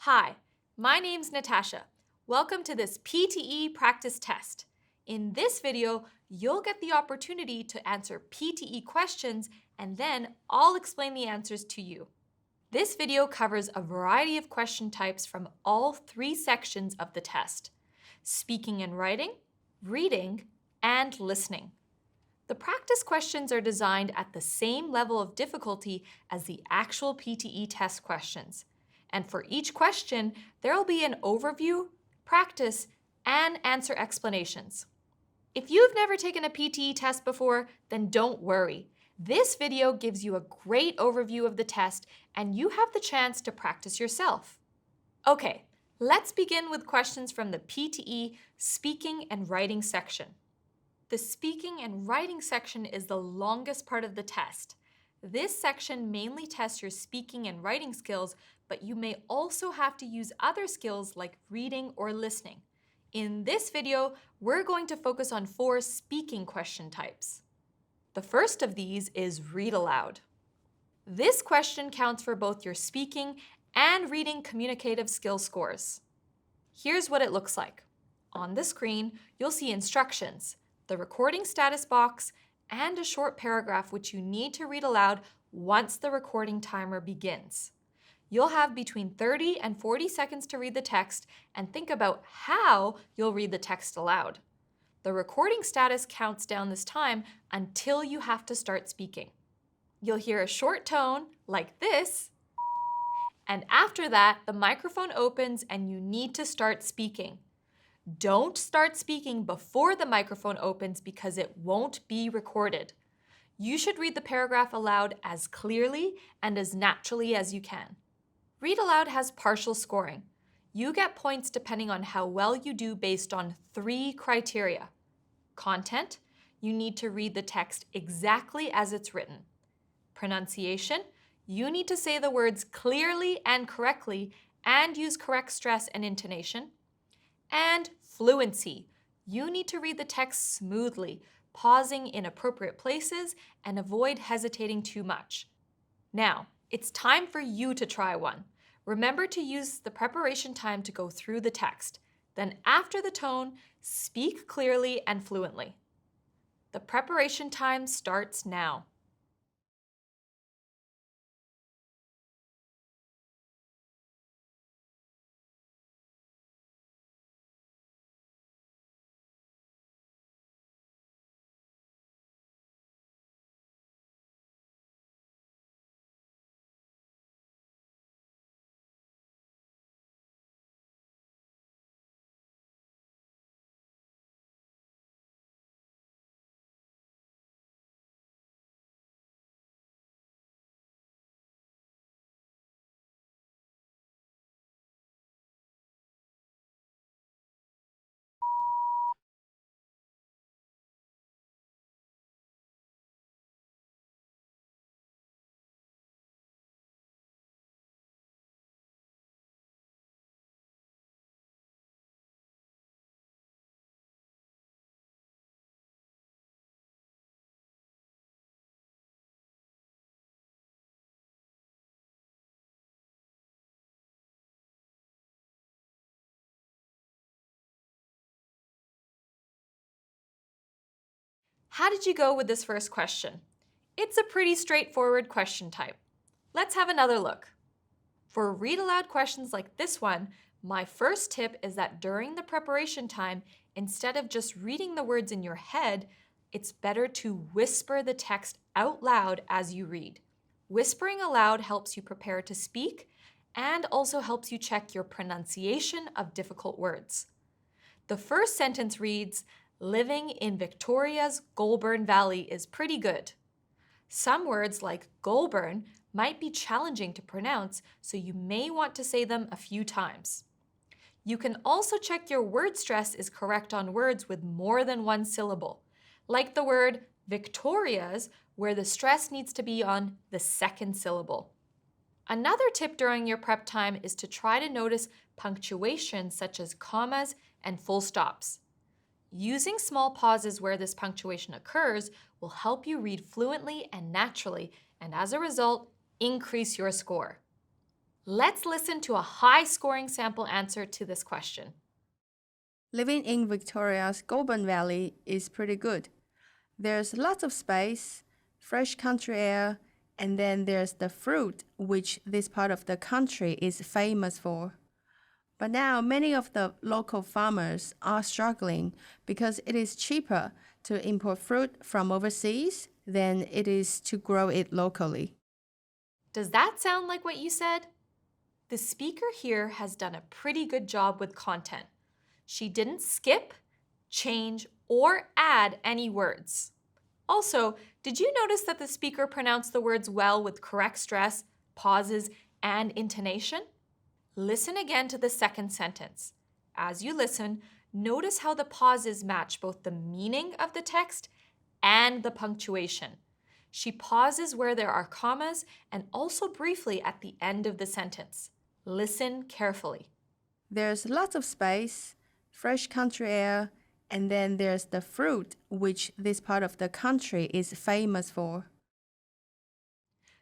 Hi, my name's Natasha. Welcome to this PTE Practice Test. In this video, you'll get the opportunity to answer PTE questions and then I'll explain the answers to you. This video covers a variety of question types from all three sections of the test: speaking and writing, reading, and listening. The practice questions are designed at the same level of difficulty as the actual PTE test questions. And for each question, there will be an overview, practice, and answer explanations. If you've never taken a PTE test before, then don't worry. This video gives you a great overview of the test, and you have the chance to practice yourself. Okay, let's begin with questions from the PTE Speaking and Writing section. The speaking and writing section is the longest part of the test. This section mainly tests your speaking and writing skills, but you may also have to use other skills like reading or listening. In this video, we're going to focus on 4 speaking question types. The first of these is read aloud. This question counts for both your speaking and reading communicative skill scores. Here's what it looks like. On the screen, you'll see instructions, the recording status box, and a short paragraph which you need to read aloud once the recording timer begins. You'll have between 30 and 40 seconds to read the text and think about how you'll read the text aloud. The recording status counts down this time until you have to start speaking. You'll hear a short tone like this, and after that, the microphone opens and you need to start speaking. Don't start speaking before the microphone opens because it won't be recorded. You should read the paragraph aloud as clearly and as naturally as you can. Read aloud has partial scoring. You get points depending on how well you do based on 3 criteria. Content, you need to read the text exactly as it's written. Pronunciation, you need to say the words clearly and correctly and use correct stress and intonation. And fluency, you need to read the text smoothly, pausing in appropriate places and avoid hesitating too much. Now, it's time for you to try one. Remember to use the preparation time to go through the text. Then after the tone, speak clearly and fluently. The preparation time starts now. How did you go with this first question? It's a pretty straightforward question type. Let's have another look. For read aloud questions like this one, my first tip is that during the preparation time, instead of just reading the words in your head, it's better to whisper the text out loud as you read. Whispering aloud helps you prepare to speak and also helps you check your pronunciation of difficult words. The first sentence reads, "Living in Victoria's Goulburn Valley is pretty good." Some words like Goulburn might be challenging to pronounce, so you may want to say them a few times. You can also check your word stress is correct on words with more than one syllable, like the word Victoria's, where the stress needs to be on the second syllable. Another tip during your prep time is to try to notice punctuation such as commas and full stops. Using small pauses where this punctuation occurs will help you read fluently and naturally, and as a result, increase your score. Let's listen to a high-scoring sample answer to this question. Living in Victoria's Goulburn Valley is pretty good. There's lots of space, fresh country air, and then there's the fruit, which this part of the country is famous for. But now many of the local farmers are struggling because it is cheaper to import fruit from overseas than it is to grow it locally. Does that sound like what you said? The speaker here has done a pretty good job with content. She didn't skip, change, or add any words. Also, did you notice that the speaker pronounced the words well with correct stress, pauses, and intonation? Listen again to the second sentence. As you listen, notice how the pauses match both the meaning of the text and the punctuation. She pauses where there are commas and also briefly at the end of the sentence. Listen carefully. There's lots of space, fresh country air, and then there's the fruit, which this part of the country is famous for.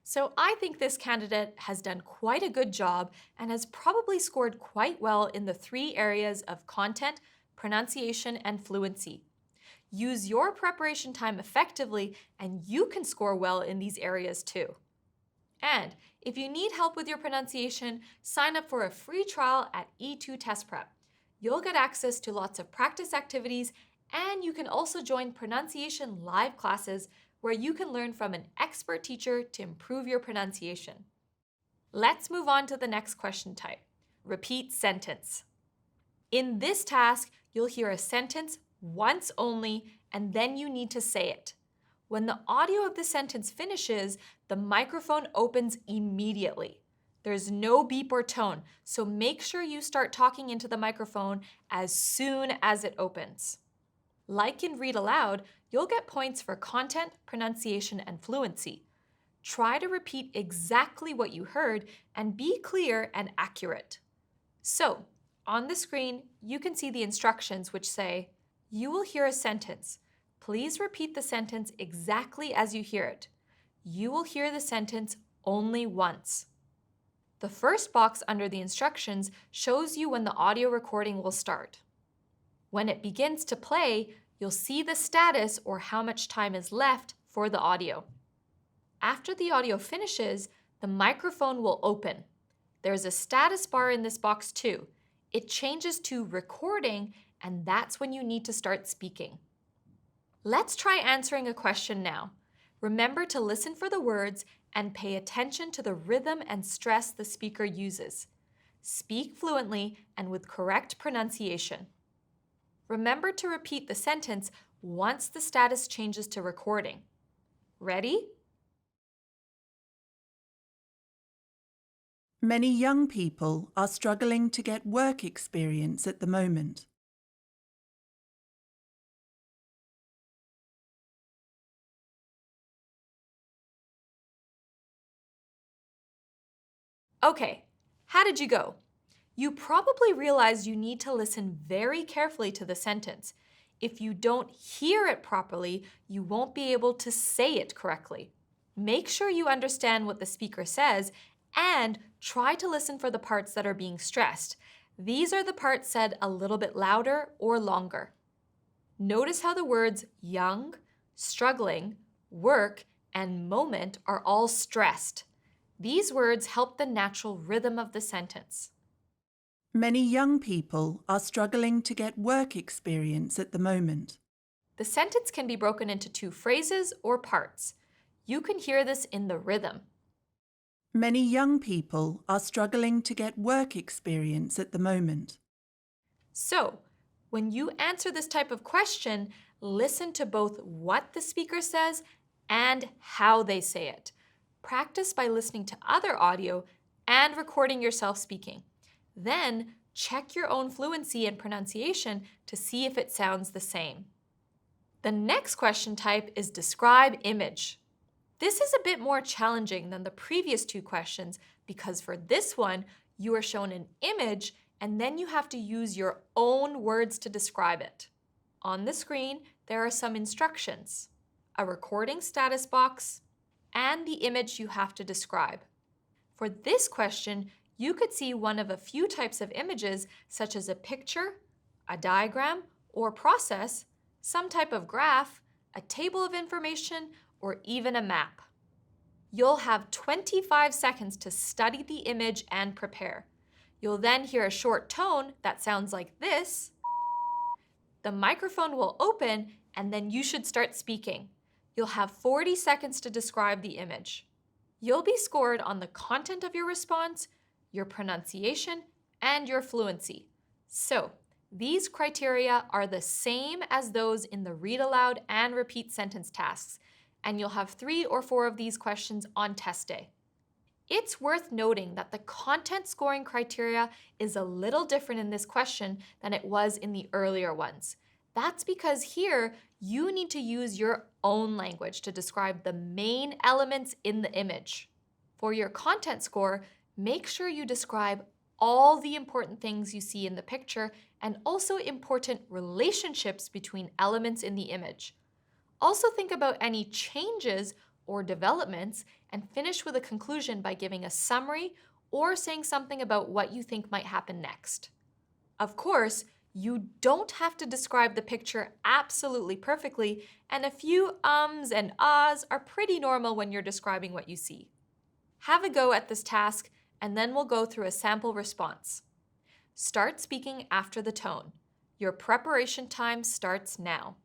So I think this candidate has done quite a good job and has probably scored quite well in the 3 areas of content, pronunciation, and fluency. Use your preparation time effectively and you can score well in these areas too. And if you need help with your pronunciation, sign up for a free trial at E2 Test Prep. You'll get access to lots of practice activities, and you can also join pronunciation live classes where you can learn from an expert teacher to improve your pronunciation. Let's move on to the next question type, repeat sentence. In this task, you'll hear a sentence once only, and then you need to say it. When the audio of the sentence finishes, the microphone opens immediately. There's no beep or tone, so make sure you start talking into the microphone as soon as it opens. Like in Read Aloud, you'll get points for content, pronunciation, and fluency. Try to repeat exactly what you heard and be clear and accurate. So, on the screen, you can see the instructions which say, you will hear a sentence. Please repeat the sentence exactly as you hear it. You will hear the sentence only once. The first box under the instructions shows you when the audio recording will start. When it begins to play, you'll see the status or how much time is left for the audio. After the audio finishes, the microphone will open. There's a status bar in this box too. It changes to recording, and that's when you need to start speaking. Let's try answering a question now. Remember to listen for the words and pay attention to the rhythm and stress the speaker uses. Speak fluently and with correct pronunciation. Remember to repeat the sentence once the status changes to recording. Ready? Many young people are struggling to get work experience at the moment. Okay, how did you go? You probably realized you need to listen very carefully to the sentence. If you don't hear it properly, you won't be able to say it correctly. Make sure you understand what the speaker says and try to listen for the parts that are being stressed. These are the parts said a little bit louder or longer. Notice how the words young, struggling, work, and moment are all stressed. These words help the natural rhythm of the sentence. Many young people are struggling to get work experience at the moment. The sentence can be broken into 2 phrases or parts. You can hear this in the rhythm. Many young people are struggling to get work experience at the moment. So, when you answer this type of question, listen to both what the speaker says and how they say it. Practice by listening to other audio and recording yourself speaking. Then, check your own fluency and pronunciation to see if it sounds the same. The next question type is describe image. This is a bit more challenging than the previous 2 questions because for this one, you are shown an image and then you have to use your own words to describe it. On the screen, there are some instructions, a recording status box, and the image you have to describe. For this question, you could see one of a few types of images, such as a picture, a diagram, or process, some type of graph, a table of information, or even a map. You'll have 25 seconds to study the image and prepare. You'll then hear a short tone that sounds like this. The microphone will open, and then you should start speaking. You'll have 40 seconds to describe the image. You'll be scored on the content of your response, your pronunciation, and your fluency. So, these criteria are the same as those in the read aloud and repeat sentence tasks, and you'll have 3 or 4 of these questions on test day. It's worth noting that the content scoring criteria is a little different in this question than it was in the earlier ones. That's because here you need to use your own language to describe the main elements in the image. For your content score, make sure you describe all the important things you see in the picture and also important relationships between elements in the image. Also think about any changes or developments and finish with a conclusion by giving a summary or saying something about what you think might happen next. Of course, you don't have to describe the picture absolutely perfectly, and a few ums and ahs are pretty normal when you're describing what you see. Have a go at this task, and then we'll go through a sample response. Start speaking after the tone. Your preparation time starts now.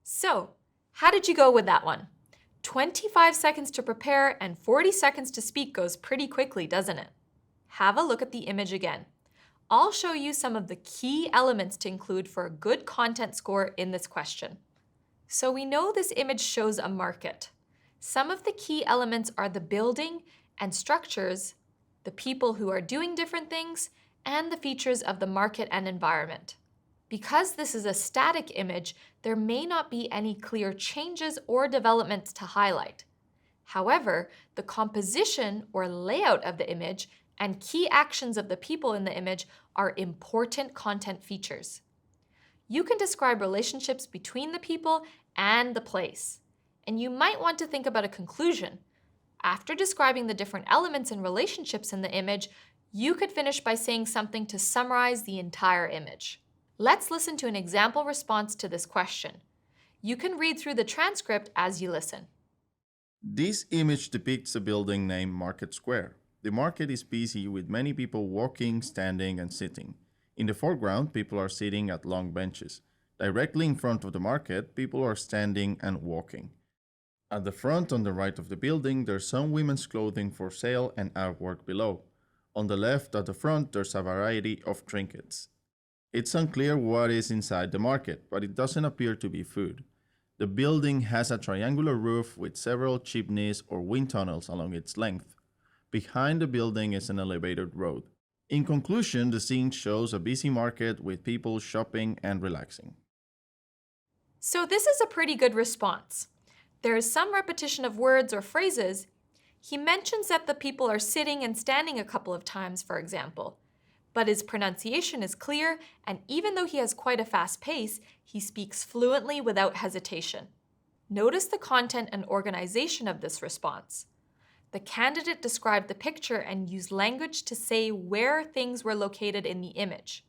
So, how did you go with that one? 25 seconds to prepare and 40 seconds to speak goes pretty quickly, doesn't it? Have a look at the image again. I'll show you some of the key elements to include for a good content score in this question. So we know this image shows a market. Some of the key elements are the building and structures, the people who are doing different things, and the features of the market and environment. Because this is a static image, there may not be any clear changes or developments to highlight. However, the composition or layout of the image and key actions of the people in the image are important content features. You can describe relationships between the people and the place. And you might want to think about a conclusion. After describing the different elements and relationships in the image, you could finish by saying something to summarize the entire image. Let's listen to an example response to this question. You can read through the transcript as you listen. This image depicts a building named Market Square. The market is busy with many people walking, standing, and sitting. In the foreground, people are sitting at long benches. Directly in front of the market, people are standing and walking. At the front on the right of the building, there's some women's clothing for sale and artwork below. On the left at the front, there's a variety of trinkets. It's unclear what is inside the market, but it doesn't appear to be food. The building has a triangular roof with several chimneys or wind tunnels along its length. Behind the building is an elevated road. In conclusion, the scene shows a busy market with people shopping and relaxing. So this is a pretty good response. There is some repetition of words or phrases. He mentions that the people are sitting and standing a couple of times, for example. But his pronunciation is clear, and even though he has quite a fast pace, he speaks fluently without hesitation. Notice the content and organization of this response. The candidate described the picture and used language to say where things were located in the image.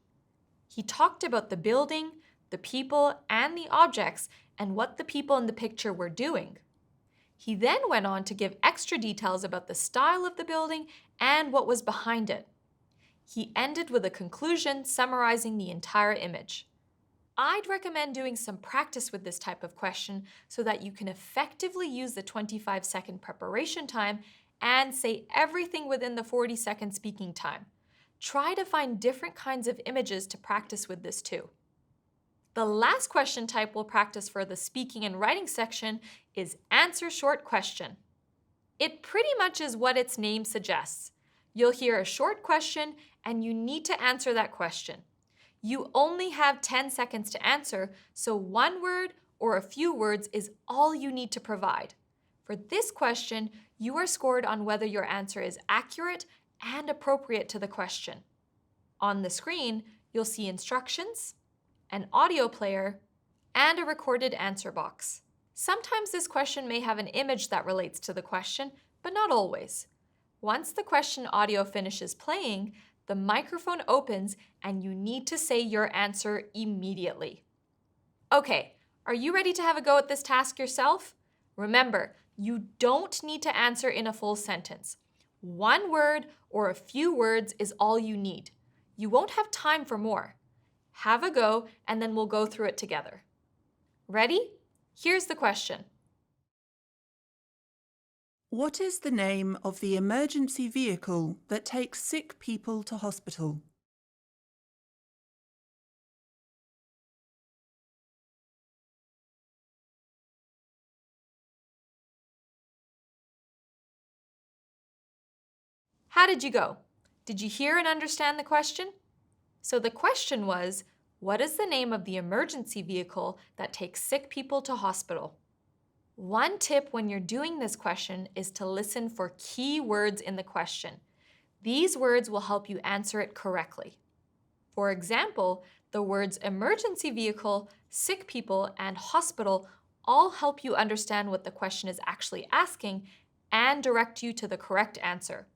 He talked about the building, the people and the objects, and what the people in the picture were doing. He then went on to give extra details about the style of the building and what was behind it. He ended with a conclusion summarizing the entire image. I'd recommend doing some practice with this type of question so that you can effectively use the 25-second preparation time and say everything within the 40-second speaking time. Try to find different kinds of images to practice with this too. The last question type we'll practice for the speaking and writing section is answer short question. It pretty much is what its name suggests. You'll hear a short question and you need to answer that question. You only have 10 seconds to answer, so one word or a few words is all you need to provide. For this question, you are scored on whether your answer is accurate and appropriate to the question. On the screen, you'll see instructions, an audio player, and a recorded answer box. Sometimes this question may have an image that relates to the question, but not always. Once the question audio finishes playing, the microphone opens and you need to say your answer immediately. Okay, are you ready to have a go at this task yourself? Remember, you don't need to answer in a full sentence. One word or a few words is all you need. You won't have time for more. Have a go and then we'll go through it together. Ready? Here's the question. What is the name of the emergency vehicle that takes sick people to hospital? How did you go? Did you hear and understand the question? So the question was, what is the name of the emergency vehicle that takes sick people to hospital? One tip when you're doing this question is to listen for key words in the question. These words will help you answer it correctly. For example, the words emergency vehicle, sick people, and hospital all help you understand what the question is actually asking and direct you to the correct answer.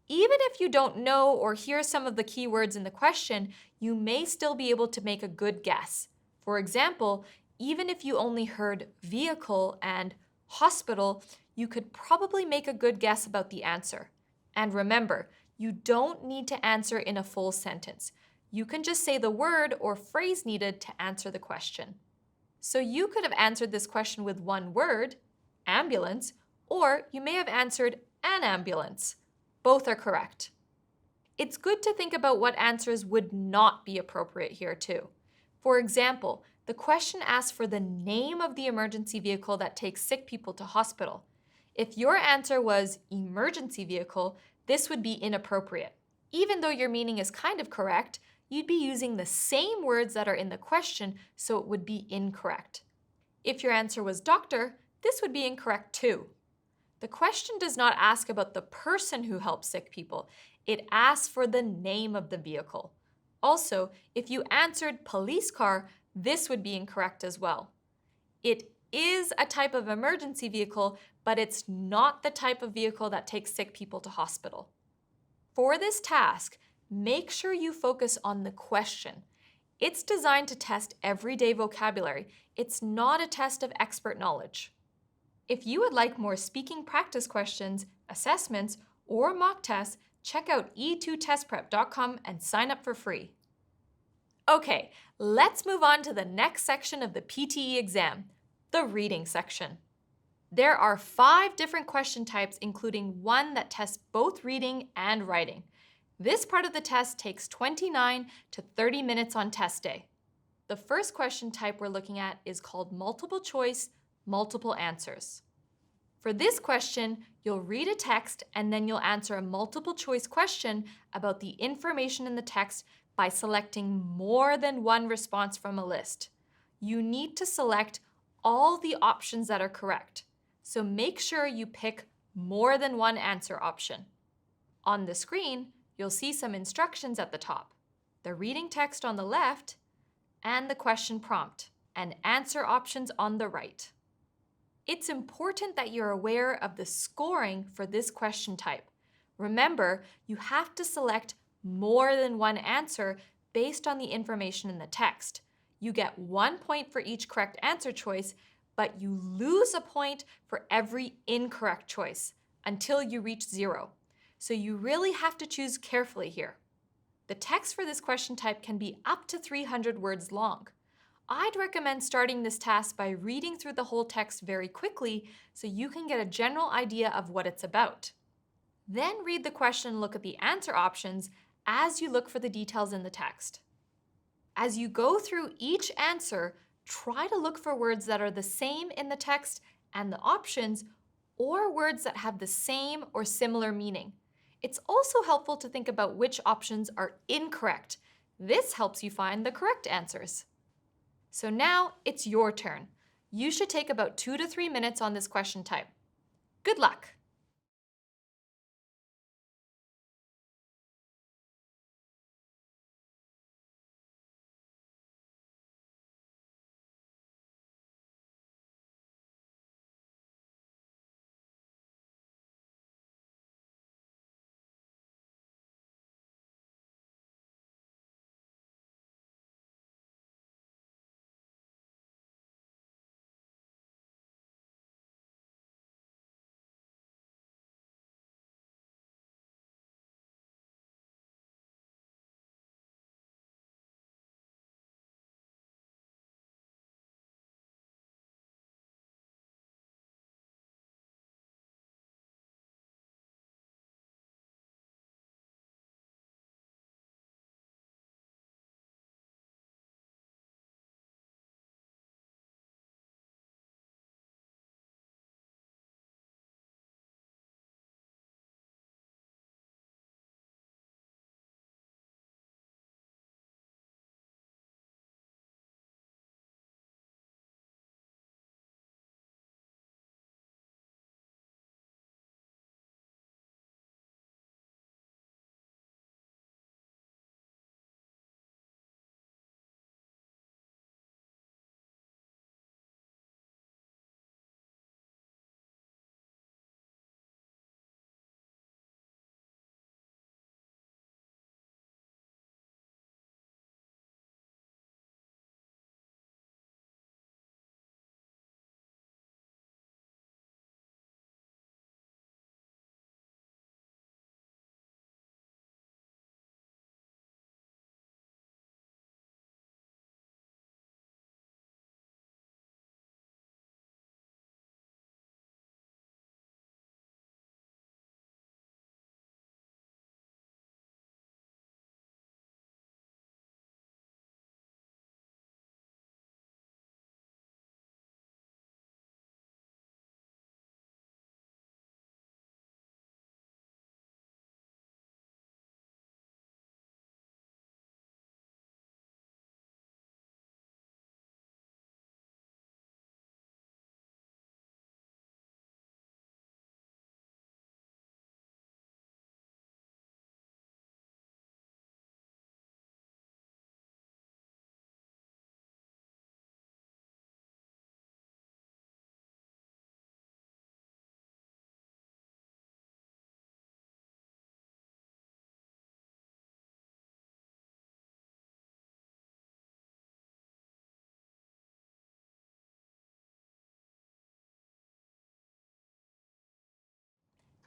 Even if you don't know or hear some of the key words in the question, you may still be able to make a good guess. For example, even if you only heard vehicle and hospital, you could probably make a good guess about the answer. And remember, you don't need to answer in a full sentence. You can just say the word or phrase needed to answer the question. So you could have answered this question with one word, ambulance, or you may have answered an ambulance. Both are correct. It's good to think about what answers would not be appropriate here too. For example, the question asks for the name of the emergency vehicle that takes sick people to hospital. If your answer was emergency vehicle, this would be inappropriate. Even though your meaning is kind of correct, you'd be using the same words that are in the question, so it would be incorrect. If your answer was doctor, this would be incorrect too. The question does not ask about the person who helps sick people. It asks for the name of the vehicle. Also, if you answered police car, this would be incorrect as well. It is a type of emergency vehicle, but it's not the type of vehicle that takes sick people to hospital. For this task, make sure you focus on the question. It's designed to test everyday vocabulary. It's not a test of expert knowledge. If you would like more speaking practice questions, assessments, or mock tests, check out e2testprep.com and sign up for free. Okay, let's move on to the next section of the PTE exam, the reading section. There are 5 different question types, including one that tests both reading and writing. This part of the test takes 29 to 30 minutes on test day. The first question type we're looking at is called multiple choice, multiple answers. For this question, you'll read a text and then you'll answer a multiple choice question about the information in the text by selecting more than one response from a list. You need to select all the options that are correct, so make sure you pick more than one answer option. On the screen, you'll see some instructions at the top, the reading text on the left, and the question prompt, and answer options on the right. It's important that you're aware of the scoring for this question type. Remember, you have to select more than one answer based on the information in the text. You get 1 point for each correct answer choice, but you lose a point for every incorrect choice until you reach 0. So you really have to choose carefully here. The text for this question type can be up to 300 words long. I'd recommend starting this task by reading through the whole text very quickly so you can get a general idea of what it's about. Then read the question and look at the answer options as you look for the details in the text. As you go through each answer, try to look for words that are the same in the text and the options, or words that have the same or similar meaning. It's also helpful to think about which options are incorrect. This helps you find the correct answers. So now it's your turn. You should take about 2 to 3 minutes on this question type. Good luck!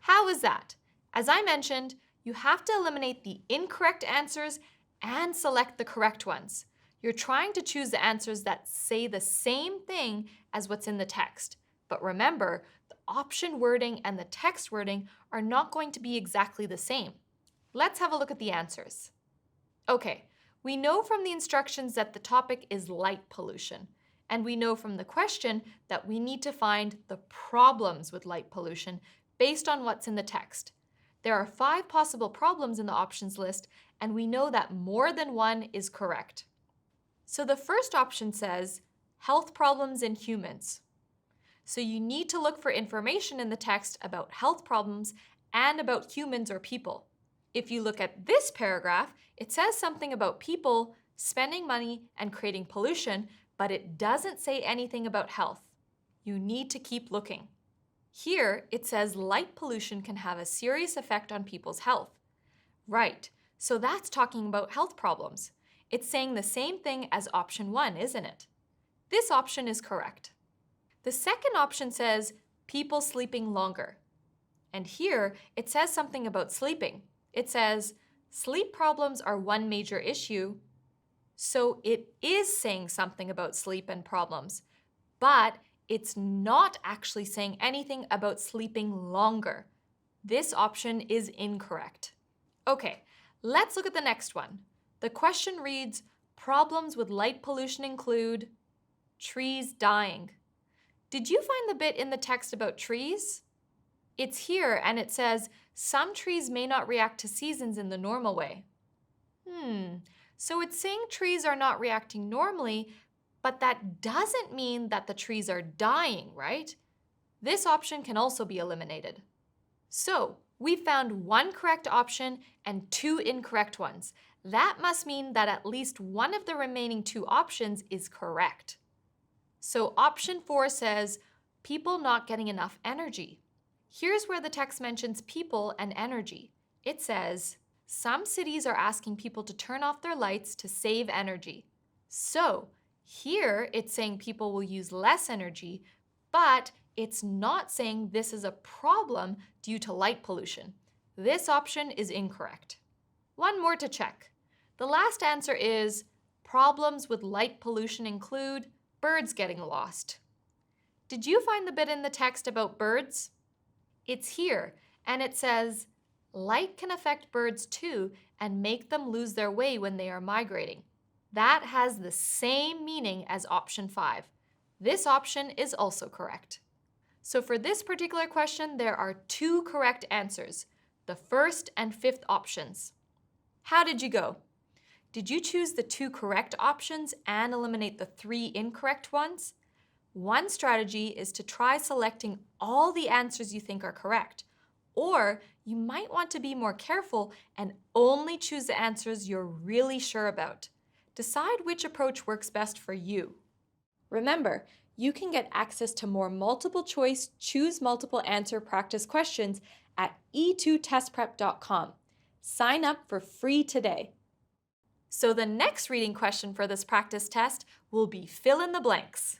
How is that? As I mentioned, you have to eliminate the incorrect answers and select the correct ones. You're trying to choose the answers that say the same thing as what's in the text. But remember, the option wording and the text wording are not going to be exactly the same. Let's have a look at the answers. Okay, we know from the instructions that the topic is light pollution. And we know from the question that we need to find the problems with light pollution based on what's in the text. There are 5 possible problems in the options list, and we know that more than one is correct. So the first option says, health problems in humans. So you need to look for information in the text about health problems and about humans or people. If you look at this paragraph, it says something about people spending money and creating pollution, but it doesn't say anything about health. You need to keep looking. Here, it says light pollution can have a serious effect on people's health. Right, so that's talking about health problems. It's saying the same thing as option 1, isn't it? This option is correct. The second option says people sleeping longer. And here it says something about sleeping. It says sleep problems are one major issue. So it is saying something about sleep and problems, but it's not actually saying anything about sleeping longer. This option is incorrect. Okay, let's look at the next one. The question reads, problems with light pollution include trees dying. Did you find the bit in the text about trees? It's here and it says, some trees may not react to seasons in the normal way. So it's saying trees are not reacting normally, but that doesn't mean that the trees are dying, right? This option can also be eliminated. So we found one correct option and 2 incorrect ones. That must mean that at least one of the remaining 2 options is correct. So option 4 says, people not getting enough energy. Here's where the text mentions people and energy. It says, some cities are asking people to turn off their lights to save energy. So here it's saying people will use less energy, but it's not saying this is a problem due to light pollution. This option is incorrect. One more to check. The last answer is, problems with light pollution include birds getting lost. Did you find the bit in the text about birds? It's here, and it says, light can affect birds too and make them lose their way when they are migrating. That has the same meaning as option 5. This option is also correct. So for this particular question, there are 2 correct answers, the first and 5th options. How did you go? Did you choose the 2 correct options and eliminate the 3 incorrect ones? One strategy is to try selecting all the answers you think are correct. Or you might want to be more careful and only choose the answers you're really sure about. Decide which approach works best for you. Remember, you can get access to more multiple choice, choose multiple answer practice questions at e2testprep.com. Sign up for free today. So the next reading question for this practice test will be fill in the blanks.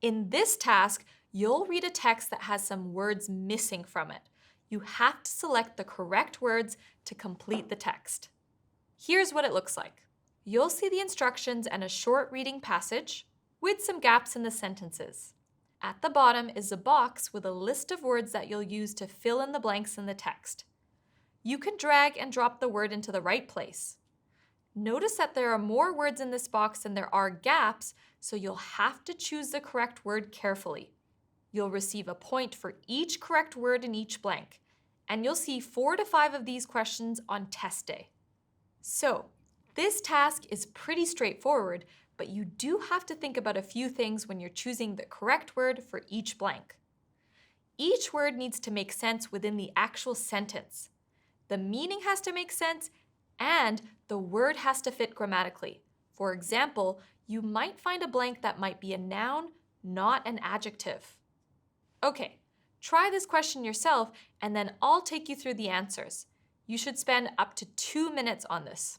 In this task, you'll read a text that has some words missing from it. You have to select the correct words to complete the text. Here's what it looks like. You'll see the instructions and a short reading passage with some gaps in the sentences. At the bottom is a box with a list of words that you'll use to fill in the blanks in the text. You can drag and drop the word into the right place. Notice that there are more words in this box than there are gaps, so you'll have to choose the correct word carefully. You'll receive a point for each correct word in each blank, and you'll see 4 to 5 of these questions on test day. So, this task is pretty straightforward, but you do have to think about a few things when you're choosing the correct word for each blank. Each word needs to make sense within the actual sentence. The meaning has to make sense, and the word has to fit grammatically. For example, you might find a blank that might be a noun, not an adjective. Okay, try this question yourself, and then I'll take you through the answers. You should spend up to 2 minutes on this.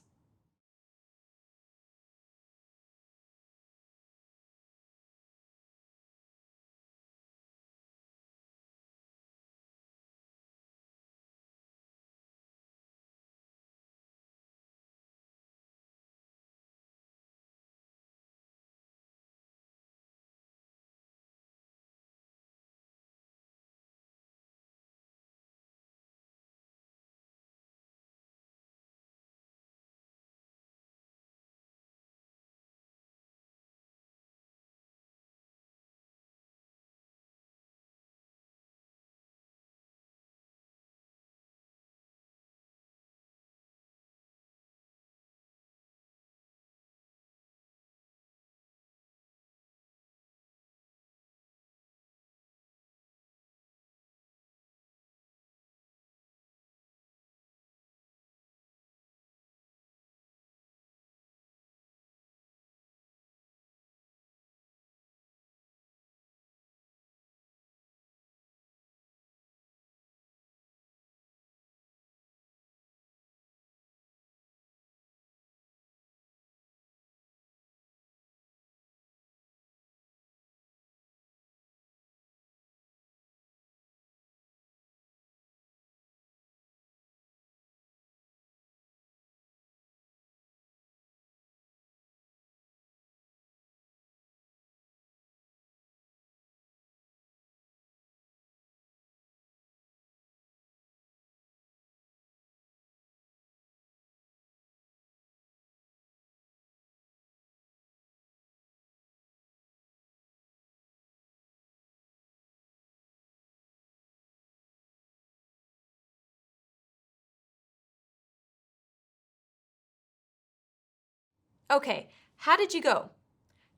Okay, how did you go?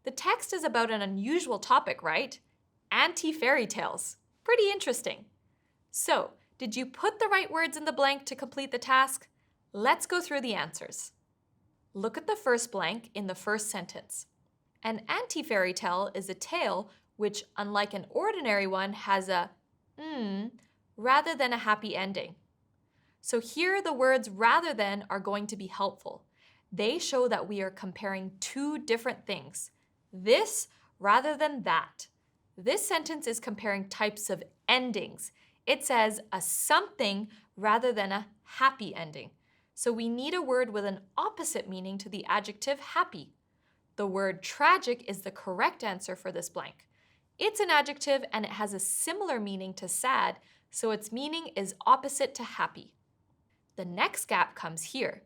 The text is about an unusual topic, right? Anti-fairy tales. Pretty interesting. So, did you put the right words in the blank to complete the task? Let's go through the answers. Look at the first blank in the first sentence. An anti-fairy tale is a tale which, unlike an ordinary one, has a rather than a happy ending. So here the words rather than are going to be helpful. They show that we are comparing two different things. This rather than that. This sentence is comparing types of endings. It says a something rather than a happy ending. So we need a word with an opposite meaning to the adjective happy. The word tragic is the correct answer for this blank. It's an adjective and it has a similar meaning to sad, so its meaning is opposite to happy. The next gap comes here.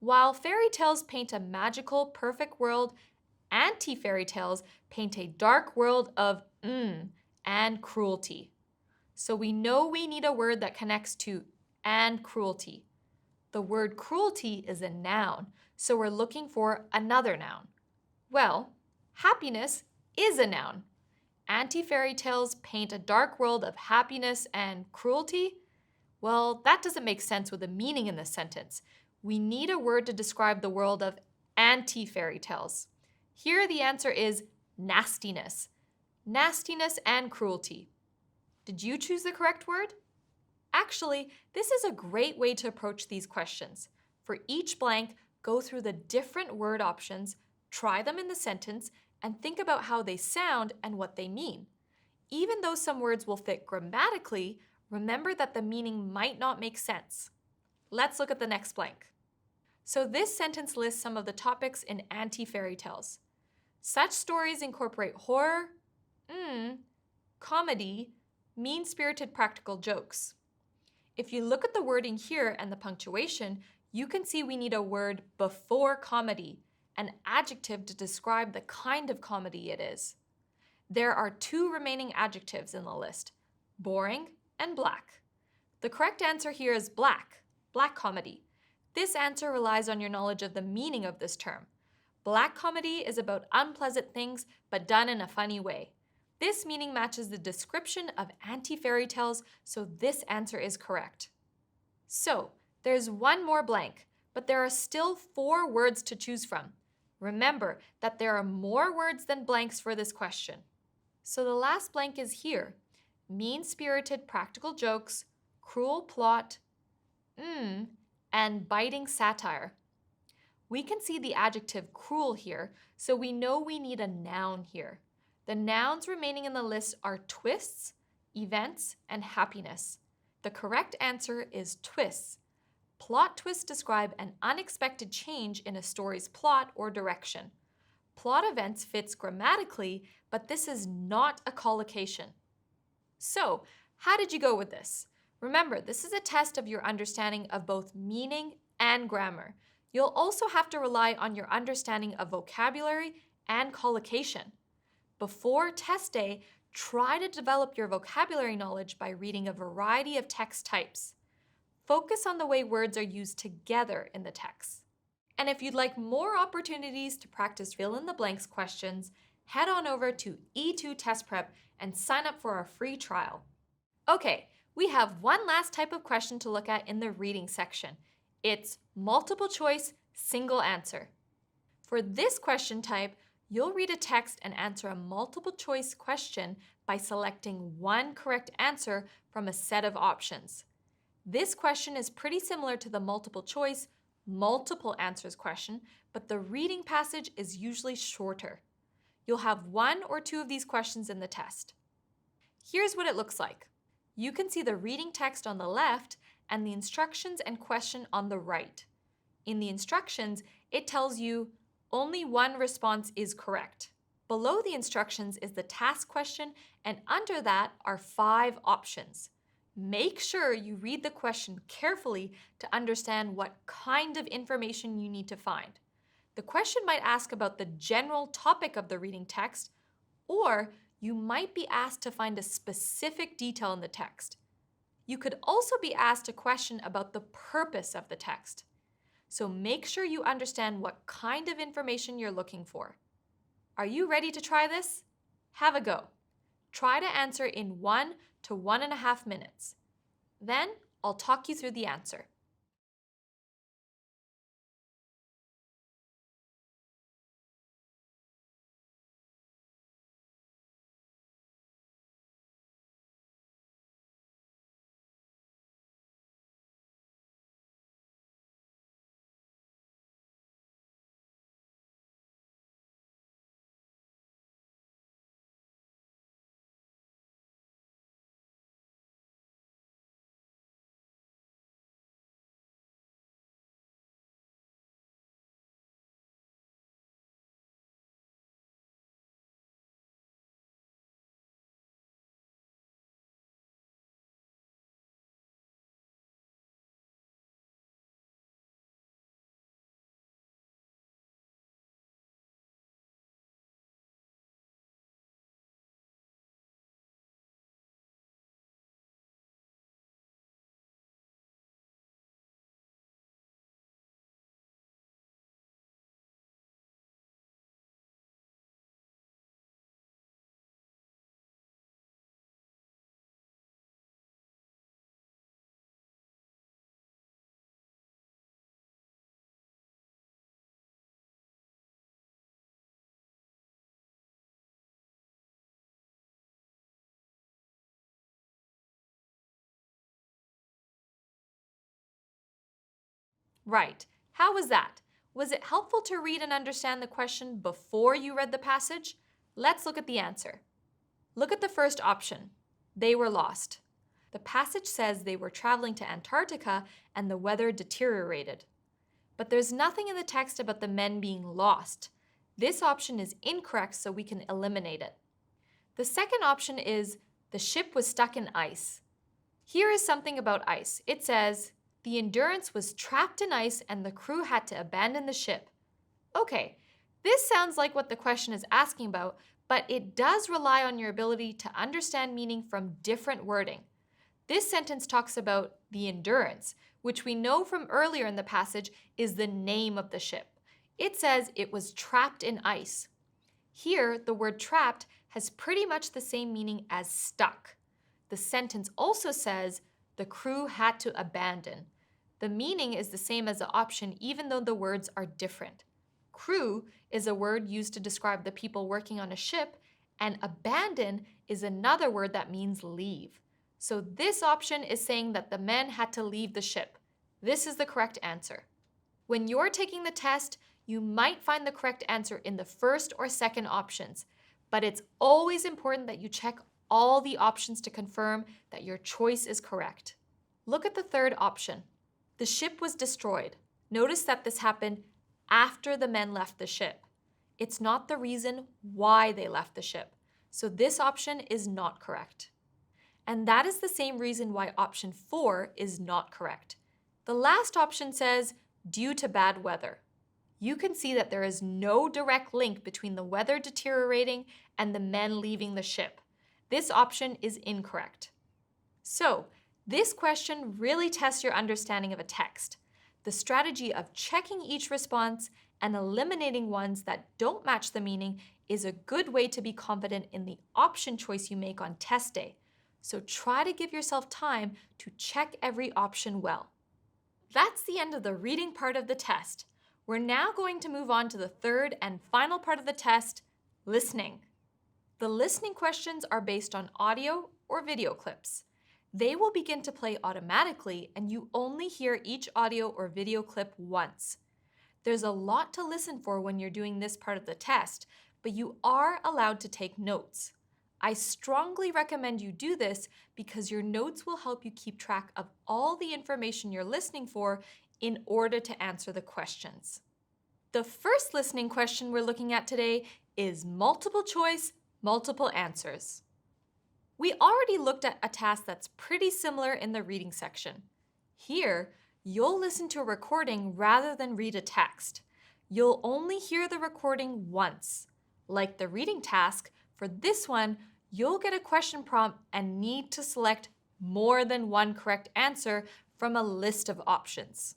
While fairy tales paint a magical, perfect world, anti-fairy tales paint a dark world of and cruelty. So we know we need a word that connects to and cruelty. The word cruelty is a noun, so we're looking for another noun. Well, happiness is a noun. Anti-fairy tales paint a dark world of happiness and cruelty? Well, that doesn't make sense with the meaning in this sentence. We need a word to describe the world of anti-fairy tales. Here the answer is nastiness. Nastiness and cruelty. Did you choose the correct word? Actually, this is a great way to approach these questions. For each blank, go through the different word options, try them in the sentence, and think about how they sound and what they mean. Even though some words will fit grammatically, remember that the meaning might not make sense. Let's look at the next blank. So this sentence lists some of the topics in anti-fairy tales. Such stories incorporate horror, comedy, mean-spirited practical jokes. If you look at the wording here and the punctuation, you can see we need a word before comedy, an adjective to describe the kind of comedy it is. There are two remaining adjectives in the list, boring and black. The correct answer here is black comedy. This answer relies on your knowledge of the meaning of this term. Black comedy is about unpleasant things, but done in a funny way. This meaning matches the description of anti-fairy tales, so this answer is correct. So, there's one more blank, but there are still 4 words to choose from. Remember that there are more words than blanks for this question. So the last blank is here. Mean-spirited practical jokes, cruel plot, and biting satire. We can see the adjective cruel here, so we know we need a noun here. The nouns remaining in the list are twists, events, and happiness. The correct answer is twists. Plot twists describe an unexpected change in a story's plot or direction. Plot events fits grammatically, but this is not a collocation. So, how did you go with this? Remember, this is a test of your understanding of both meaning and grammar. You'll also have to rely on your understanding of vocabulary and collocation. Before test day, try to develop your vocabulary knowledge by reading a variety of text types. Focus on the way words are used together in the text. And if you'd like more opportunities to practice fill-in-the-blanks questions, head on over to E2 Test Prep and sign up for our free trial. Okay, we have one last type of question to look at in the reading section. It's multiple choice, single answer. For this question type, you'll read a text and answer a multiple choice question by selecting one correct answer from a set of options. This question is pretty similar to the multiple choice, multiple answers question, but the reading passage is usually shorter. You'll have 1 or 2 of these questions in the test. Here's what it looks like. You can see the reading text on the left and the instructions and question on the right. In the instructions, it tells you only one response is correct. Below the instructions is the task question, and under that are 5 options. Make sure you read the question carefully to understand what kind of information you need to find. The question might ask about the general topic of the reading text, or you might be asked to find a specific detail in the text. You could also be asked a question about the purpose of the text. so make sure you understand what kind of information you're looking for. Are you ready to try this? Have a go. Try to answer in 1 to 1.5 minutes. Then I'll talk you through the answer. Right. How was that? Was it helpful to read and understand the question before you read the passage? Let's look at the answer. Look at the first option. They were lost. The passage says they were traveling to Antarctica and the weather deteriorated. But there's nothing in the text about the men being lost. This option is incorrect, so we can eliminate it. The second option is the ship was stuck in ice. Here is something about ice. It says, the Endurance was trapped in ice and the crew had to abandon the ship. Okay, this sounds like what the question is asking about, but it does rely on your ability to understand meaning from different wording. This sentence talks about the Endurance, which we know from earlier in the passage is the name of the ship. It says it was trapped in ice. Here, the word trapped has pretty much the same meaning as stuck. The sentence also says the crew had to abandon. The meaning is the same as the option, even though the words are different. Crew is a word used to describe the people working on a ship, and abandon is another word that means leave. So this option is saying that the men had to leave the ship. This is the correct answer. When you're taking the test, you might find the correct answer in the first or second options, but it's always important that you check all the options to confirm that your choice is correct. Look at the third option. The ship was destroyed. Notice that this happened after the men left the ship. It's not the reason why they left the ship, so this option is not correct. And that is the same reason why option 4 is not correct. The last option says, due to bad weather. You can see that there is no direct link between the weather deteriorating and the men leaving the ship. This option is incorrect. So, this question really tests your understanding of a text. The strategy of checking each response and eliminating ones that don't match the meaning is a good way to be confident in the option choice you make on test day. So try to give yourself time to check every option well. That's the end of the reading part of the test. We're now going to move on to the third and final part of the test, listening. The listening questions are based on audio or video clips. They will begin to play automatically, and you only hear each audio or video clip once. There's a lot to listen for when you're doing this part of the test, but you are allowed to take notes. I strongly recommend you do this because your notes will help you keep track of all the information you're listening for in order to answer the questions. The first listening question we're looking at today is multiple choice, multiple answers. We already looked at a task that's pretty similar in the reading section. Here, you'll listen to a recording rather than read a text. You'll only hear the recording once. Like the reading task, for this one, you'll get a question prompt and need to select more than one correct answer from a list of options.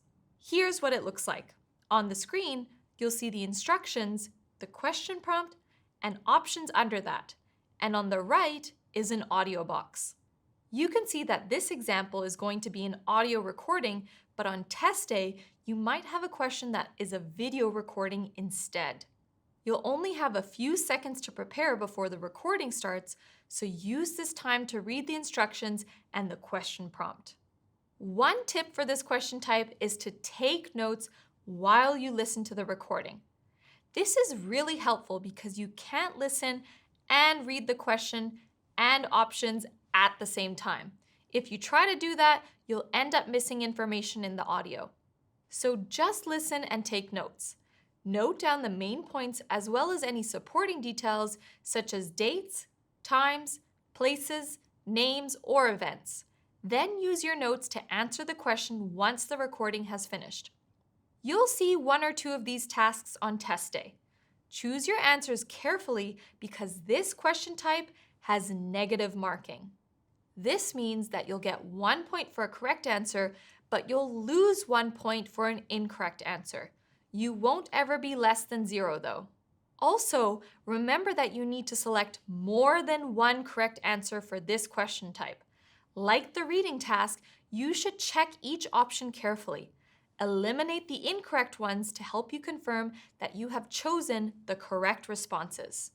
Here's what it looks like. On the screen, you'll see the instructions, the question prompt, and options under that. And on the right is an audio box. You can see that this example is going to be an audio recording, but on test day, you might have a question that is a video recording instead. You'll only have a few seconds to prepare before the recording starts, so use this time to read the instructions and the question prompt. One tip for this question type is to take notes while you listen to the recording. This is really helpful because you can't listen and read the question and options at the same time. If you try to do that, you'll end up missing information in the audio. So just listen and take notes. Note down the main points as well as any supporting details such as dates, times, places, names, or events. Then use your notes to answer the question once the recording has finished. You'll see one or two of these tasks on test day. Choose your answers carefully because this question type has negative marking. This means that you'll get 1 point for a correct answer, but you'll lose 1 point for an incorrect answer. You won't ever be less than 0 though. Also, remember that you need to select more than one correct answer for this question type. Like the reading task, you should check each option carefully. Eliminate the incorrect ones to help you confirm that you have chosen the correct responses.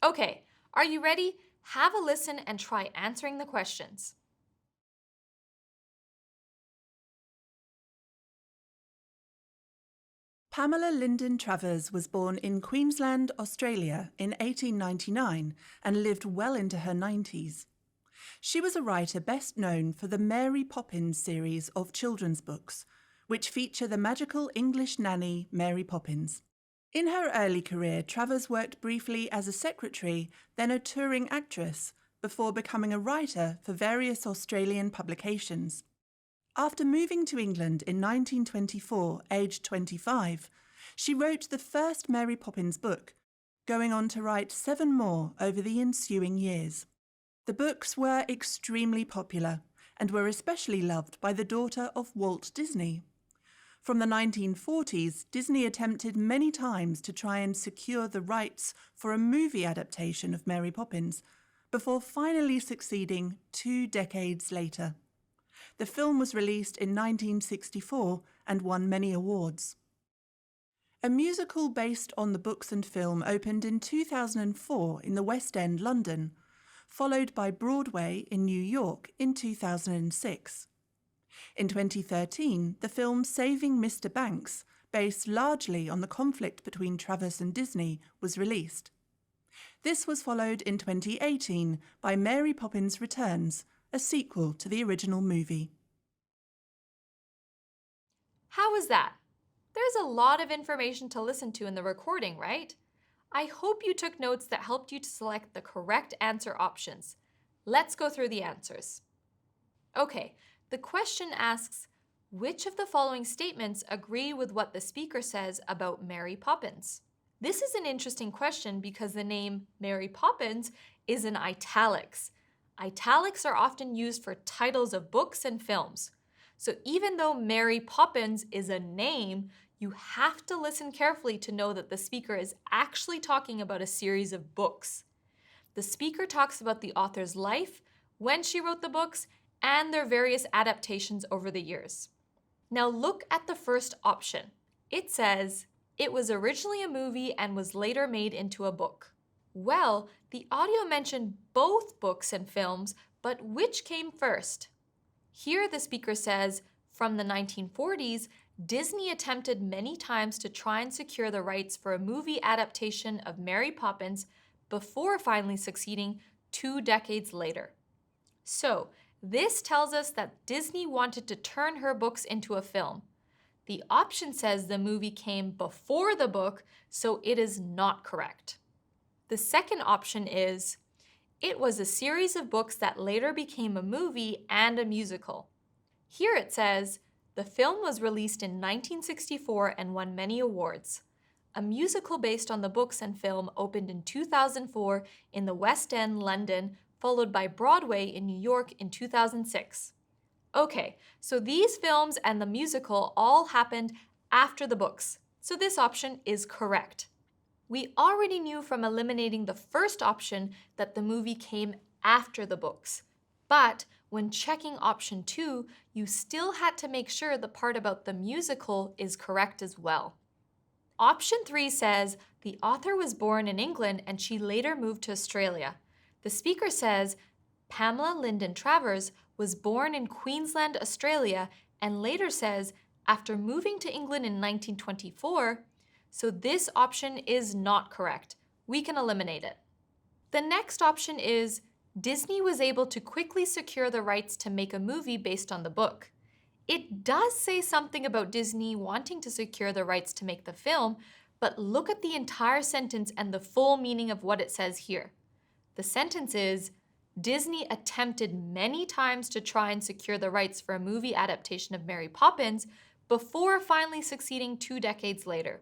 Okay, are you ready? Have a listen and try answering the questions. Pamela Lyndon Travers was born in Queensland, Australia in 1899 and lived well into her 90s. She was a writer best known for the Mary Poppins series of children's books, which feature the magical English nanny Mary Poppins. In her early career, Travers worked briefly as a secretary, then a touring actress, before becoming a writer for various Australian publications. After moving to England in 1924, aged 25, she wrote the first Mary Poppins book, going on to write 7 more over the ensuing years. The books were extremely popular and were especially loved by the daughter of Walt Disney. From the 1940s, Disney attempted many times to try and secure the rights for a movie adaptation of Mary Poppins, before finally succeeding 2 decades later. The film was released in 1964 and won many awards. A musical based on the books and film opened in 2004 in the West End, London, followed by Broadway in New York in 2006. In 2013, the film Saving Mr. Banks, based largely on the conflict between Travers and Disney, was released. This was followed in 2018 by Mary Poppins Returns, a sequel to the original movie. How was that? There's a lot of information to listen to in the recording, right? I hope you took notes that helped you to select the correct answer options. Let's go through the answers. Okay, the question asks, which of the following statements agree with what the speaker says about Mary Poppins? This is an interesting question because the name Mary Poppins is in italics. Italics are often used for titles of books and films. So even though Mary Poppins is a name, you have to listen carefully to know that the speaker is actually talking about a series of books. The speaker talks about the author's life, when she wrote the books, and their various adaptations over the years. Now look at the first option. It says, it was originally a movie and was later made into a book. Well, the audio mentioned both books and films, but which came first? Here the speaker says, from the 1940s, Disney attempted many times to try and secure the rights for a movie adaptation of Mary Poppins before finally succeeding 2 decades later. So, this tells us that Disney wanted to turn her books into a film. The option says the movie came before the book, so it is not correct. The second option is, it was a series of books that later became a movie and a musical. Here it says, the film was released in 1964 and won many awards. A musical based on the books and film opened in 2004 in the West End, London, followed by Broadway in New York in 2006. Okay, so these films and the musical all happened after the books, so this option is correct. We already knew from eliminating the first option that the movie came after the books. But when checking option 2, you still had to make sure the part about the musical is correct as well. Option 3 says the author was born in England and she later moved to Australia. The speaker says Pamela Lyndon Travers was born in Queensland, Australia, and later says after moving to England in 1924, so this option is not correct. We can eliminate it. The next option is Disney was able to quickly secure the rights to make a movie based on the book. It does say something about Disney wanting to secure the rights to make the film, but look at the entire sentence and the full meaning of what it says here. The sentence is, Disney attempted many times to try and secure the rights for a movie adaptation of Mary Poppins before finally succeeding 2 decades later.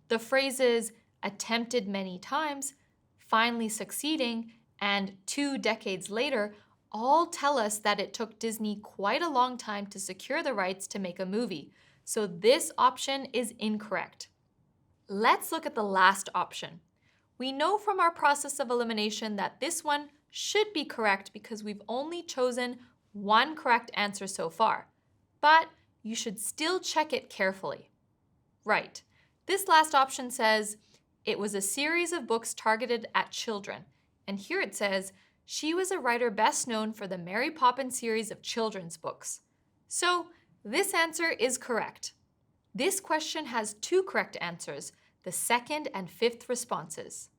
The phrases attempted many times, finally succeeding, and 2 decades later all tell us that it took Disney quite a long time to secure the rights to make a movie, so this option is incorrect. Let's look at the last option. We know from our process of elimination that this one should be correct because we've only chosen one correct answer so far, but you should still check it carefully. Right, this last option says it was a series of books targeted at children, and here it says she was a writer best known for the Mary Poppins series of children's books. So this answer is correct. This question has 2 correct answers, the second and fifth responses.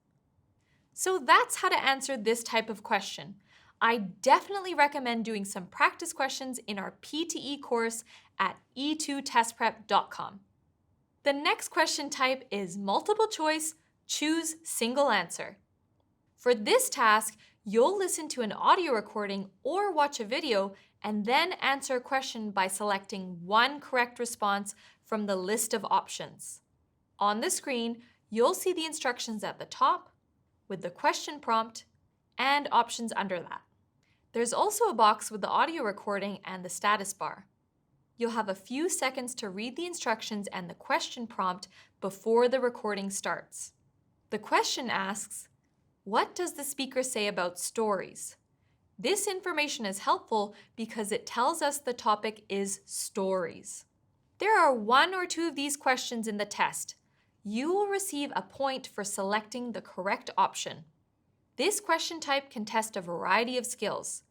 So that's how to answer this type of question. I definitely recommend doing some practice questions in our PTE course at e2testprep.com. The next question type is multiple choice, choose single answer. For this task, you'll listen to an audio recording or watch a video and then answer a question by selecting one correct response from the list of options. On the screen, you'll see the instructions at the top with the question prompt and options under that. There's also a box with the audio recording and the status bar. You'll have a few seconds to read the instructions and the question prompt before the recording starts. The question asks, what does the speaker say about stories? This information is helpful because it tells us the topic is stories. There are 1 or 2 of these questions in the test. You will receive a point for selecting the correct option. This question type can test a variety of skills.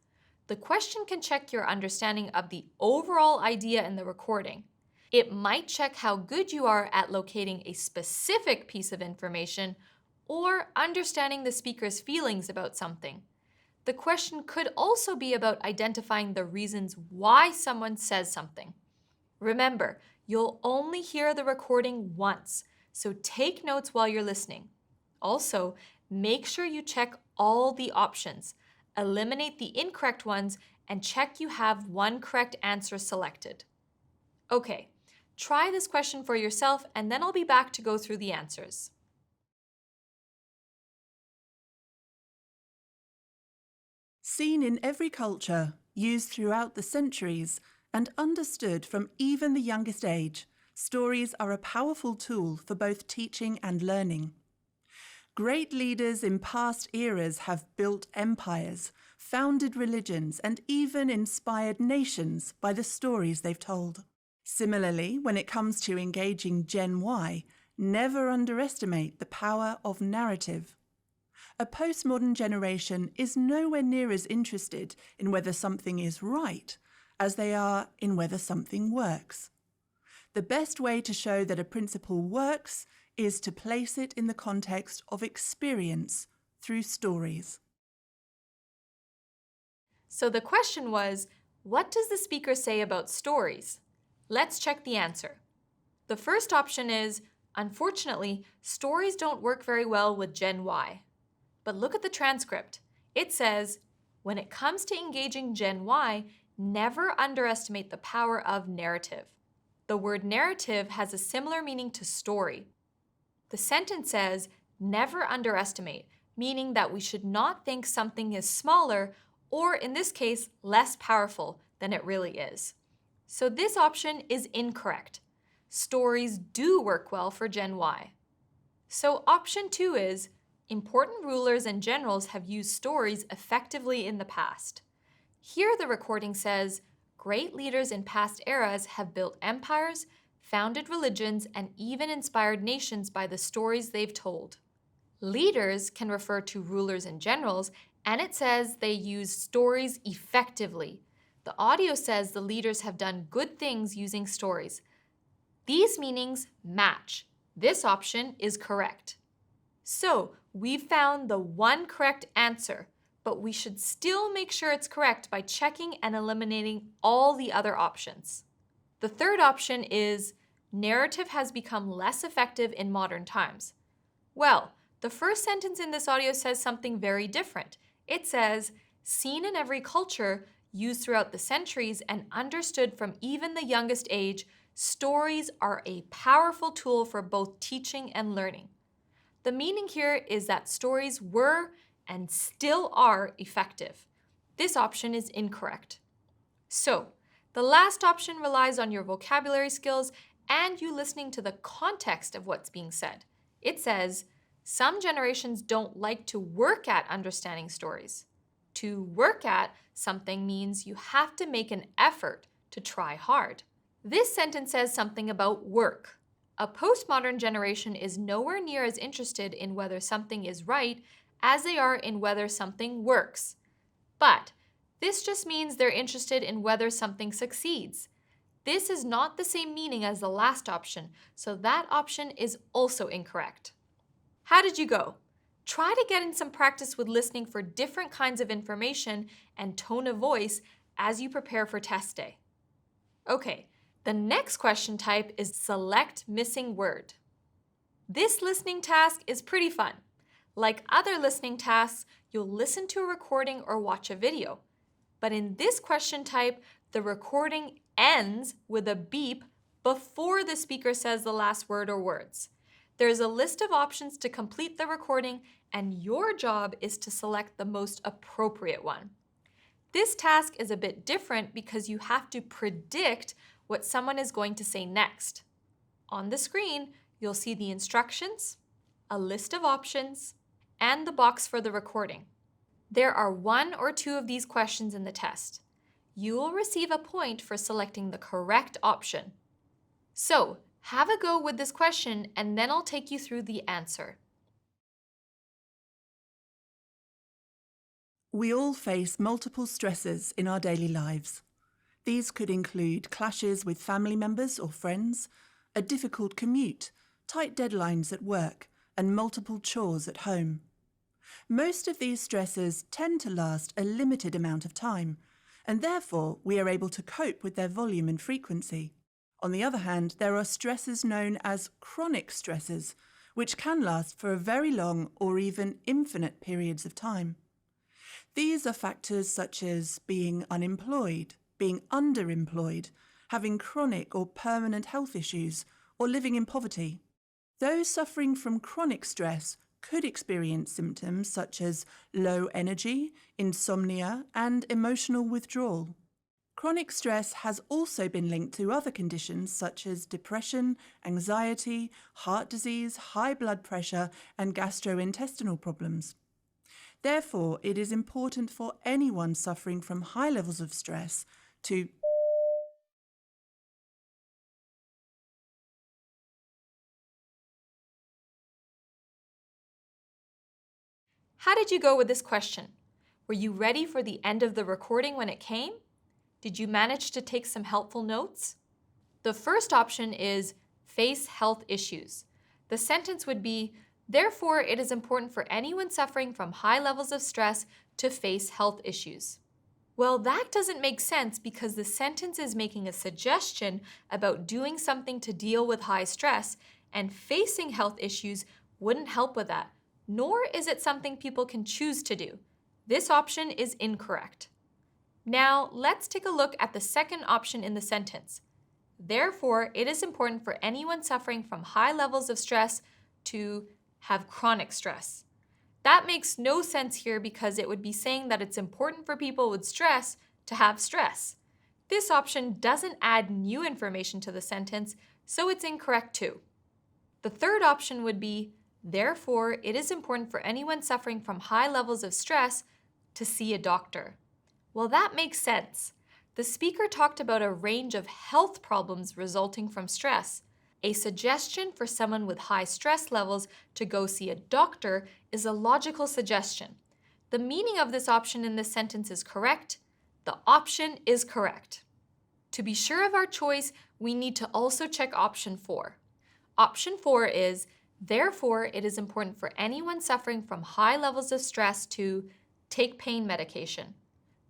The question can check your understanding of the overall idea in the recording. It might check how good you are at locating a specific piece of information or understanding the speaker's feelings about something. The question could also be about identifying the reasons why someone says something. Remember, you'll only hear the recording once, so take notes while you're listening. Also, make sure you check all the options, eliminate the incorrect ones, and check you have one correct answer selected. Okay, try this question for yourself, and then I'll be back to go through the answers. Seen in every culture, used throughout the centuries, and understood from even the youngest age, stories are a powerful tool for both teaching and learning. Great leaders in past eras have built empires, founded religions, and even inspired nations by the stories they've told. Similarly, when it comes to engaging Gen Y, never underestimate the power of narrative. A postmodern generation is nowhere near as interested in whether something is right as they are in whether something works. The best way to show that a principle works is to place it in the context of experience through stories. So the question was, what does the speaker say about stories? Let's check the answer. The first option is, unfortunately, stories don't work very well with Gen Y. But look at the transcript. It says, when it comes to engaging Gen Y, never underestimate the power of narrative. The word narrative has a similar meaning to story. The sentence says, never underestimate, meaning that we should not think something is smaller, or in this case, less powerful than it really is. So this option is incorrect. Stories do work well for Gen Y. So option 2 is, important rulers and generals have used stories effectively in the past. Here the recording says, great leaders in past eras have built empires, founded religions, and even inspired nations by the stories they've told. Leaders can refer to rulers and generals, and it says they use stories effectively. The audio says the leaders have done good things using stories. These meanings match. This option is correct. So we've found the one correct answer, but we should still make sure it's correct by checking and eliminating all the other options. The third option is, narrative has become less effective in modern times. Well, the first sentence in this audio says something very different. It says, seen in every culture, used throughout the centuries, and understood from even the youngest age, stories are a powerful tool for both teaching and learning. The meaning here is that stories were and still are effective. This option is incorrect. So, the last option relies on your vocabulary skills and you listening to the context of what's being said. It says, some generations don't like to work at understanding stories. To work at something means you have to make an effort to try hard. This sentence says something about work. A postmodern generation is nowhere near as interested in whether something is right as they are in whether something works. But this just means they're interested in whether something succeeds. This is not the same meaning as the last option, so that option is also incorrect. How did you go? Try to get in some practice with listening for different kinds of information and tone of voice as you prepare for test day. Okay, the next question type is select missing word. This listening task is pretty fun. Like other listening tasks, you'll listen to a recording or watch a video. But in this question type, the recording ends with a beep before the speaker says the last word or words. There's a list of options to complete the recording, and your job is to select the most appropriate one. This task is a bit different because you have to predict what someone is going to say next. On the screen, you'll see the instructions, a list of options, and the box for the recording. There are 1 or 2 of these questions in the test. You will receive a point for selecting the correct option. So, have a go with this question and then I'll take you through the answer. We all face multiple stresses in our daily lives. These could include clashes with family members or friends, a difficult commute, tight deadlines at work, and multiple chores at home. Most of these stresses tend to last a limited amount of time, and therefore we are able to cope with their volume and frequency. On the other hand, there are stresses known as chronic stresses, which can last for a very long or even infinite periods of time. These are factors such as being unemployed, being underemployed, having chronic or permanent health issues, or living in poverty. Those suffering from chronic stress could experience symptoms such as low energy, insomnia, and emotional withdrawal. Chronic stress has also been linked to other conditions such as depression, anxiety, heart disease, high blood pressure, and gastrointestinal problems. Therefore, it is important for anyone suffering from high levels of stress to How did you go with this question? Were you ready for the end of the recording when it came? Did you manage to take some helpful notes? The first option is face health issues. The sentence would be, therefore, it is important for anyone suffering from high levels of stress to face health issues. Well, that doesn't make sense because the sentence is making a suggestion about doing something to deal with high stress, and facing health issues wouldn't help with that, nor is it something people can choose to do. This option is incorrect. Now, let's take a look at the second option in the sentence. Therefore, it is important for anyone suffering from high levels of stress to have chronic stress. That makes no sense here because it would be saying that it's important for people with stress to have stress. This option doesn't add new information to the sentence, so it's incorrect too. The third option would be, therefore, it is important for anyone suffering from high levels of stress to see a doctor. Well, that makes sense. The speaker talked about a range of health problems resulting from stress. A suggestion for someone with high stress levels to go see a doctor is a logical suggestion. The meaning of this option in this sentence is correct. The option is correct. To be sure of our choice, we need to also check option 4. Option 4 is, therefore, it is important for anyone suffering from high levels of stress to take pain medication.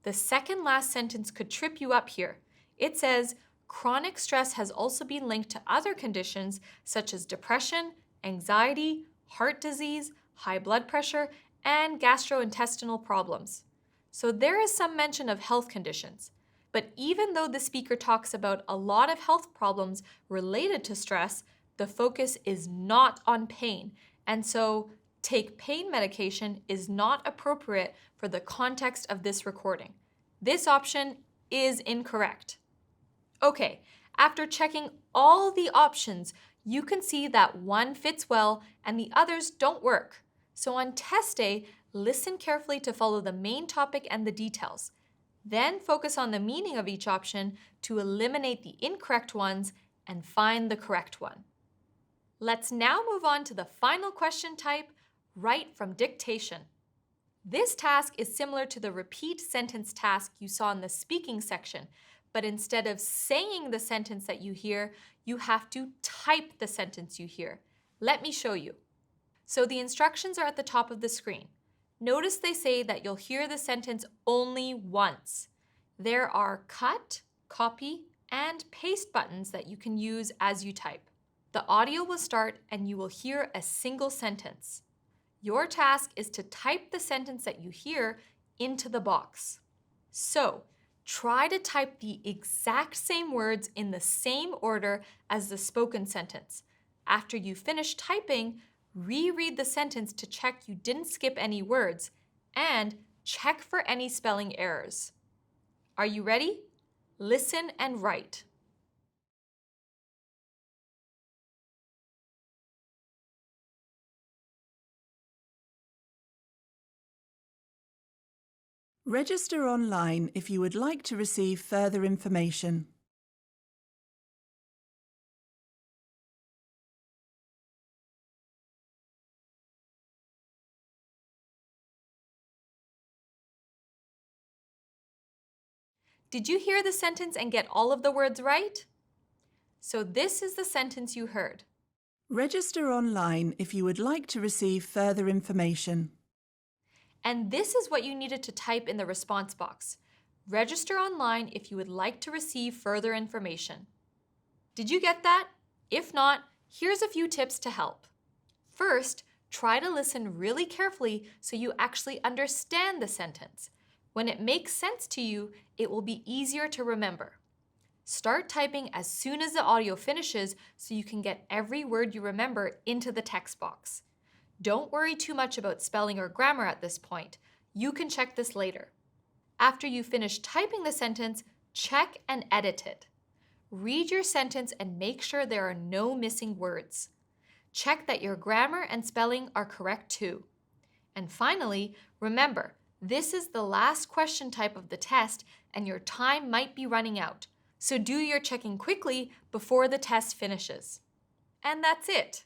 The second last sentence could trip you up here. It says, chronic stress has also been linked to other conditions such as depression, anxiety, heart disease, high blood pressure, and gastrointestinal problems. So there is some mention of health conditions. But even though the speaker talks about a lot of health problems related to stress, the focus is not on pain. And so take pain medication is not appropriate for the context of this recording. This option is incorrect. Okay, after checking all the options, you can see that one fits well and the others don't work. So on test day, listen carefully to follow the main topic and the details. Then focus on the meaning of each option to eliminate the incorrect ones and find the correct one. Let's now move on to the final question type, write from dictation. This task is similar to the repeat sentence task you saw in the speaking section, but instead of saying the sentence that you hear, you have to type the sentence you hear. Let me show you. So the instructions are at the top of the screen. Notice they say that you'll hear the sentence only once. There are cut, copy, and paste buttons that you can use as you type. The audio will start and you will hear a single sentence. Your task is to type the sentence that you hear into the box. So, try to type the exact same words in the same order as the spoken sentence. After you finish typing, reread the sentence to check you didn't skip any words and check for any spelling errors. Are you ready? Listen and write. Register online if you would like to receive further information. Did you hear the sentence and get all of the words right? So this is the sentence you heard. Register online if you would like to receive further information. And this is what you needed to type in the response box. Register online if you would like to receive further information. Did you get that? If not, here's a few tips to help. First, try to listen really carefully so you actually understand the sentence. When it makes sense to you, it will be easier to remember. Start typing as soon as the audio finishes so you can get every word you remember into the text box. Don't worry too much about spelling or grammar at this point. You can check this later. After you finish typing the sentence, check and edit it. Read your sentence and make sure there are no missing words. Check that your grammar and spelling are correct too. And finally, remember, this is the last question type of the test and your time might be running out. So do your checking quickly before the test finishes. And that's it.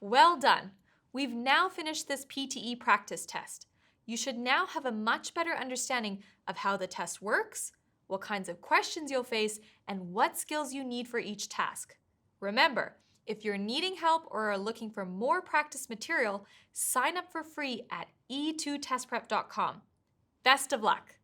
Well done. We've now finished this PTE practice test. You should now have a much better understanding of how the test works, what kinds of questions you'll face, and what skills you need for each task. Remember, if you're needing help or are looking for more practice material, sign up for free at e2testprep.com. Best of luck!